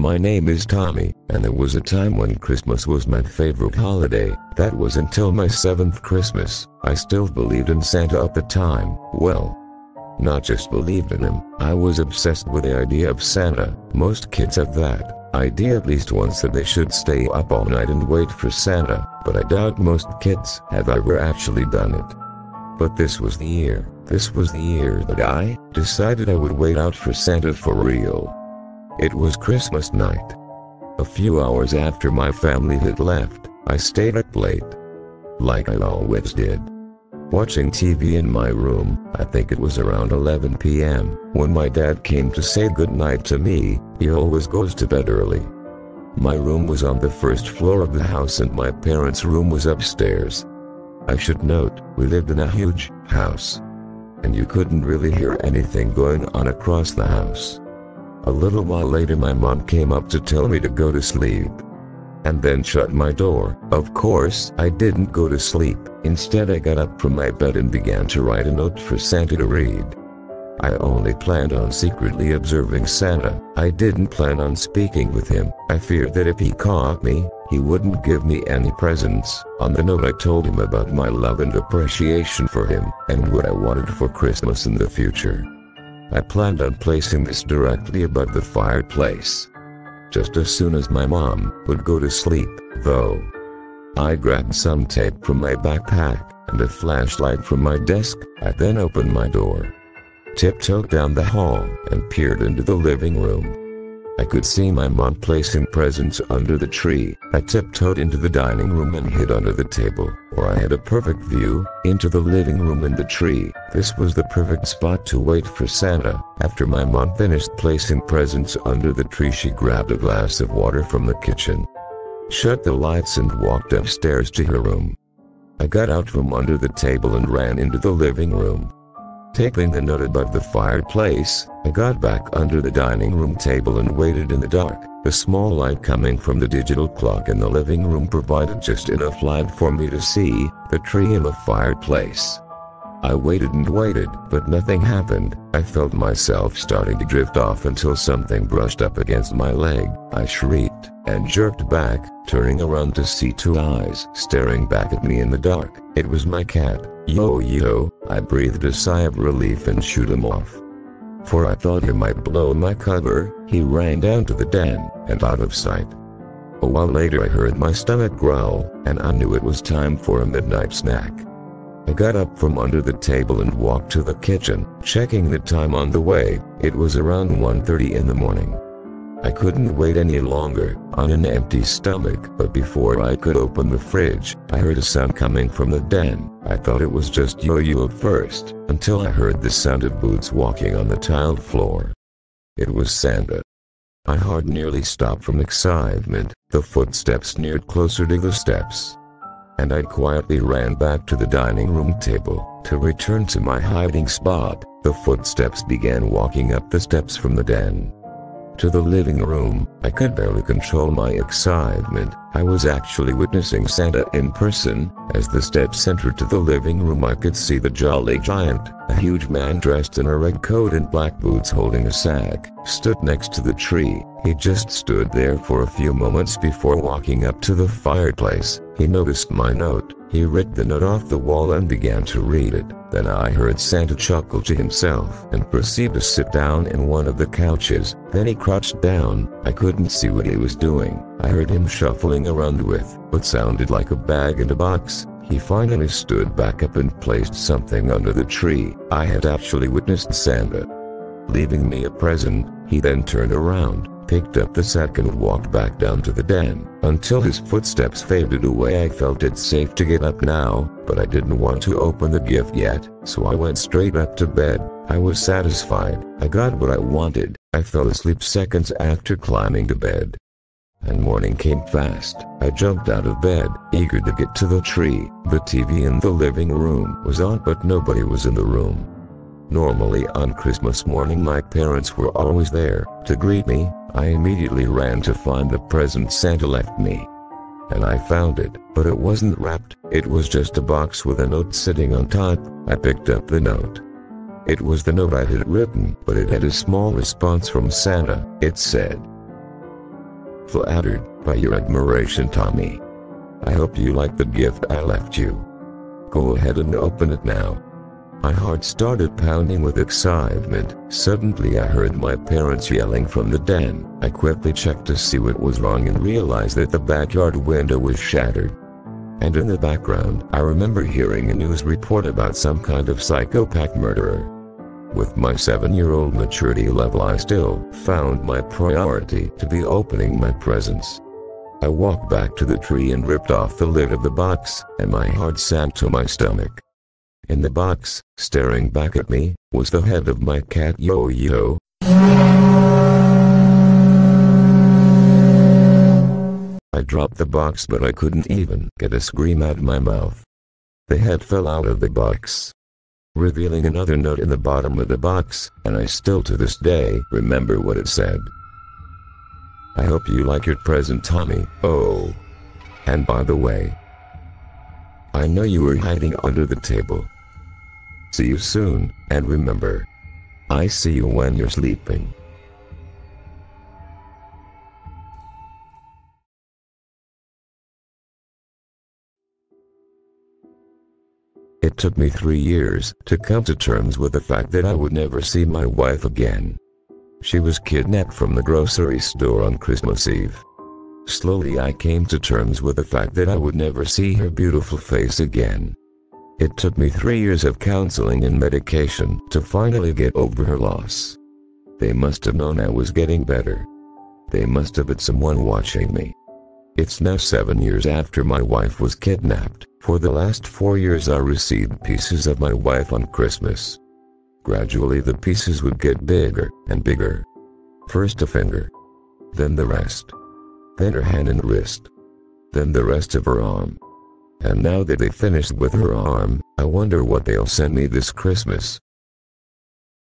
My name is Tommy, and there was a time when Christmas was my favorite holiday. That was until my 7th Christmas. I still believed in Santa at the time. Well, not just believed in him, I was obsessed with the idea of Santa. Most kids have that idea at least once, that they should stay up all night and wait for Santa, but I doubt most kids have ever actually done it. But this was the year that I decided I would wait out for Santa for real. It was Christmas night. A few hours after my family had left, I stayed up late, like I always did, watching TV in my room. I think it was around 11 p.m. when my dad came to say goodnight to me. He always goes to bed early. My room was on the first floor of the house and my parents' room was upstairs. I should note, we lived in a huge house, and you couldn't really hear anything going on across the house. A little while later my mom came up to tell me to go to sleep, and then shut my door. Of course, I didn't go to sleep. Instead, I got up from my bed and began to write a note for Santa to read. I only planned on secretly observing Santa. I didn't plan on speaking with him. I feared that if he caught me, he wouldn't give me any presents. On the note I told him about my love and appreciation for him, and what I wanted for Christmas in the future. I planned on placing this directly above the fireplace, just as soon as my mom would go to sleep, though. I grabbed some tape from my backpack, and a flashlight from my desk. I then opened my door, tiptoed down the hall, and peered into the living room. I could see my mom placing presents under the tree. I tiptoed into the dining room and hid under the table, where I had a perfect view into the living room and the tree. This was the perfect spot to wait for Santa. After my mom finished placing presents under the tree, she grabbed a glass of water from the kitchen, shut the lights, and walked upstairs to her room. I got out from under the table and ran into the living room. Taping the note above the fireplace, I got back under the dining room table and waited in the dark. The small light coming from the digital clock in the living room provided just enough light for me to see the tree and the fireplace. I waited and waited, but nothing happened. I felt myself starting to drift off until something brushed up against my leg. I shrieked and jerked back, turning around to see two eyes staring back at me in the dark. It was my cat. Yo, I breathed a sigh of relief and shooed him off, for I thought he might blow my cover. He ran down to the den and out of sight. A while later I heard my stomach growl, and I knew it was time for a midnight snack. I got up from under the table and walked to the kitchen, checking the time on the way. It was around 1:30 in the morning. I couldn't wait any longer on an empty stomach, but before I could open the fridge, I heard a sound coming from the den. I thought it was just Yo-Yo at first, until I heard the sound of boots walking on the tiled floor. It was Santa. My heart nearly stopped from excitement. The footsteps neared closer to the steps, and I quietly ran back to the dining room table to return to my hiding spot. The footsteps began walking up the steps from the den to the living room. I could barely control my excitement. I was actually witnessing Santa in person. As the steps entered to the living room, I could see the Jolly Giant, a huge man dressed in a red coat and black boots holding a sack, stood next to the tree. He just stood there for a few moments before walking up to the fireplace. He noticed my note. He ripped the note off the wall and began to read it. Then I heard Santa chuckle to himself and proceed to sit down in one of the couches. Then he crouched down. I couldn't see what he was doing. I heard him shuffling around with what sounded like a bag and a box. He finally stood back up and placed something under the tree. I had actually witnessed Santa leaving me a present. He then turned around, picked up the sack, and walked back down to the den. Until his footsteps faded away, I felt it safe to get up now, but I didn't want to open the gift yet, so I went straight up to bed. I was satisfied. I got what I wanted. I fell asleep seconds after climbing to bed, and morning came fast. I jumped out of bed, eager to get to the tree. The TV in the living room was on, but nobody was in the room. Normally on Christmas morning my parents were always there to greet me. I immediately ran to find the present Santa left me, and I found it, but it wasn't wrapped. It was just a box with a note sitting on top. I picked up the note. It was the note I had written, but it had a small response from Santa. It said, Flattered by your admiration, Tommy. I hope you like the gift I left you. Go ahead and open it now. My heart started pounding with excitement. Suddenly I heard my parents yelling from the den. I quickly checked to see what was wrong and realized that the backyard window was shattered. And in the background, I remember hearing a news report about some kind of psychopath murderer. With my 7-year-old maturity level, I still found my priority to be opening my presents. I walked back to the tree and ripped off the lid of the box, and my heart sank to my stomach. In the box, staring back at me, was the head of my cat Yo-Yo. I dropped the box, but I couldn't even get a scream out of my mouth. The head fell out of the box, revealing another note in the bottom of the box, and I still to this day remember what it said. I hope you like your present, Tommy. Oh, and by the way, I know you were hiding under the table. See you soon, and remember, I see you when you're sleeping. It took me 3 years to come to terms with the fact that I would never see my wife again. She was kidnapped from the grocery store on Christmas Eve. Slowly I came to terms with the fact that I would never see her beautiful face again. It took me 3 years of counseling and medication to finally get over her loss. They must have known I was getting better. They must have had someone watching me. It's now 7 years after my wife was kidnapped. For the last 4 years I received pieces of my wife on Christmas. Gradually the pieces would get bigger and bigger. First a finger, then the rest, then her hand and wrist, then the rest of her arm. And now that they finished with her arm, I wonder what they'll send me this Christmas.